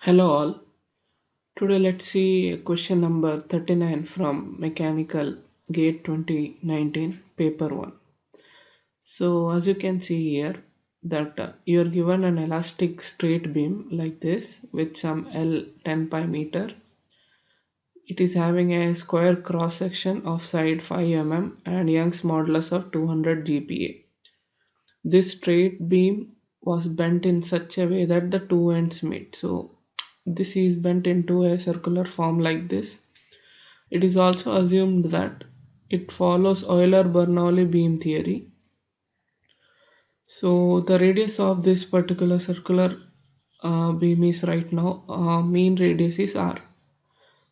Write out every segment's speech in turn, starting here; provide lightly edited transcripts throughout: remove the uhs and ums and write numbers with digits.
Hello all. Today let's see question number 39 from Mechanical Gate 2019 paper 1. So as you can see here that you are given an elastic straight beam like this with some L 10 pi meter. It is having a square cross section of side 5 mm and Young's modulus of 200 GPa. This straight beam was bent in such a way that the two ends meet. So this is bent into a circular form like this. It is also assumed that it follows Euler-Bernoulli beam theory. So the radius of this particular circular beam is right now mean radius is r.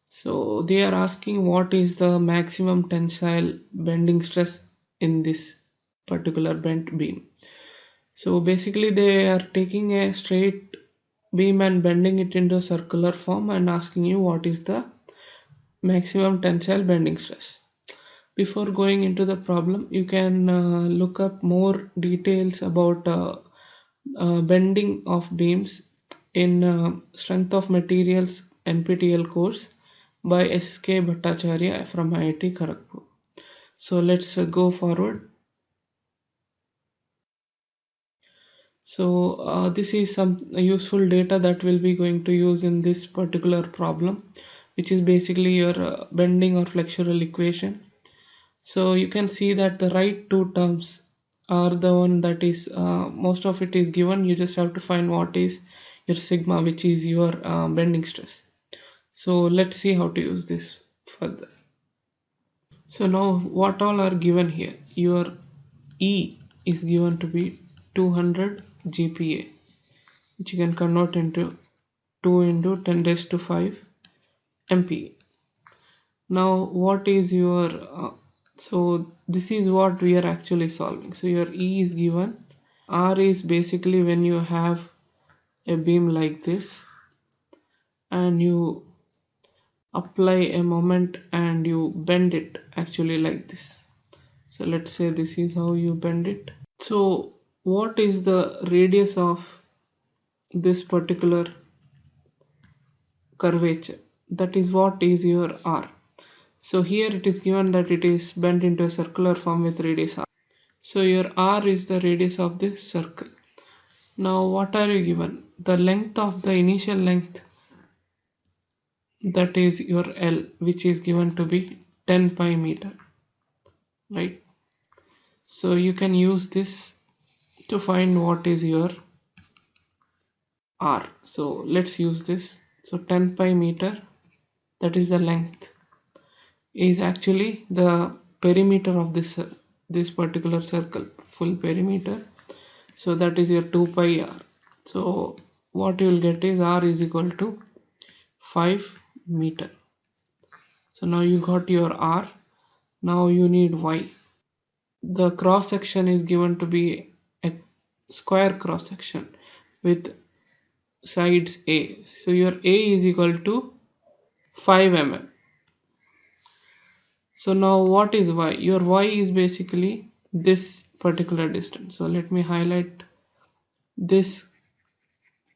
So they are asking what is the maximum tensile bending stress in this particular bent beam. So basically they are taking a straight beam and bending it into a circular form and asking you what is the maximum tensile bending stress. Before going into the problem, you can look up more details about bending of beams in Strength of Materials NPTEL course by S.K. Bhattacharya from IIT Kharagpur. So let's go forward. So this is some useful data that we'll be going to use in this particular problem, which is basically your bending or flexural equation. So you can see that the right two terms are the one that is most of it is given. You just have to find what is your sigma, which is your bending stress. So let's see how to use this further. So now what all are given here? Your E is given to be 200 GPa, which you can convert into 2 into 10 raised to 5 MPa. Now what is your so this is what we are actually solving. So your E is given. R is basically when you have a beam like this and you apply a moment and you bend it actually like this. So let's say this is how you bend it. So what is the radius of this particular curvature? That is what is your R. So here it is given that it is bent into a circular form with radius r. So your r is the radius of this circle. Now what are you given? The length of the initial length, that is your L, which is given to be 10 pi meter, right? So you can use this to find what is your r. So let's use this. So 10 pi meter, that is the length, is actually the perimeter of this particular circle, full perimeter. So that is your 2 pi r. So what you will get is r is equal to 5 meter. So now you got your r. Now you need y. The cross section is given to be a square cross section with sides a. So your a is equal to 5 mm. So now what is y? Your y is basically this particular distance. So let me highlight this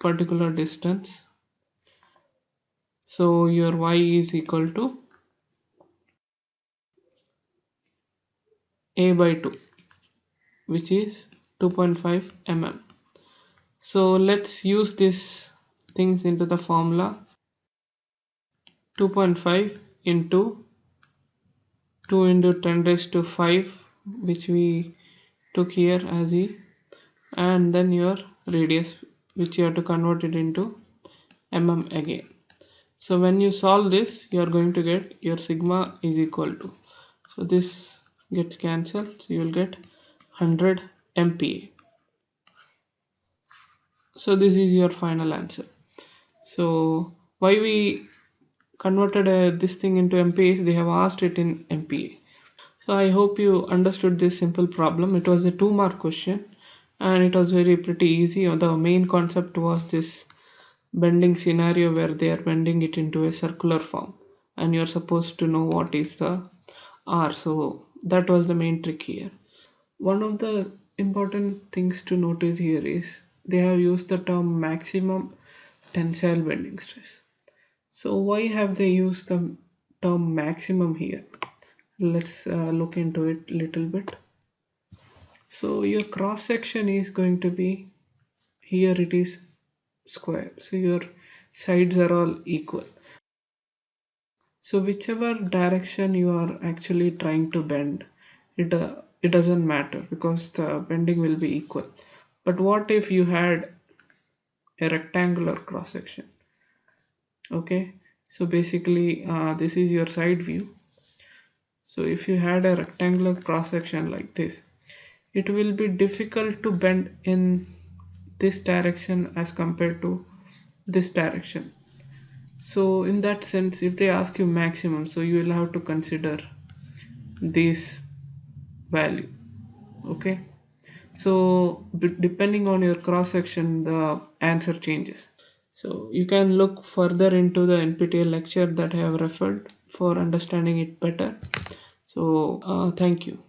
particular distance. So your y is equal to a by 2, which is 2.5 mm. So let's use these things into the formula. 2.5 into 2 into 10 raised to 5, which we took here as e, and then your radius, which you have to convert it into mm again. So when you solve this, you are going to get your sigma is equal to, so this gets cancelled, so you will get 100 MPa. So this is your final answer. So why we converted this thing into MPa is they have asked it in MPa. So I hope you understood this simple problem. It was a 2-mark question and it was very pretty easy. The main concept was this bending scenario where they are bending it into a circular form and you're supposed to know what is the R. So that was the main trick here. One of the important things to notice here is they have used the term maximum tensile bending stress. So why have they used the term maximum here? Let's look into it a little bit. So your cross section is going to be, here it is square, so your sides are all equal. So whichever direction you are actually trying to bend, it doesn't matter because the bending will be equal. But what if you had a rectangular cross section? Okay, so basically this is your side view. So if you had a rectangular cross section like this, it will be difficult to bend in this direction as compared to this direction. So in that sense, if they ask you maximum, so you will have to consider this value. Okay, so depending on your cross section, the answer changes. So you can look further into the NPTEL lecture that I have referred for understanding it better. So thank you.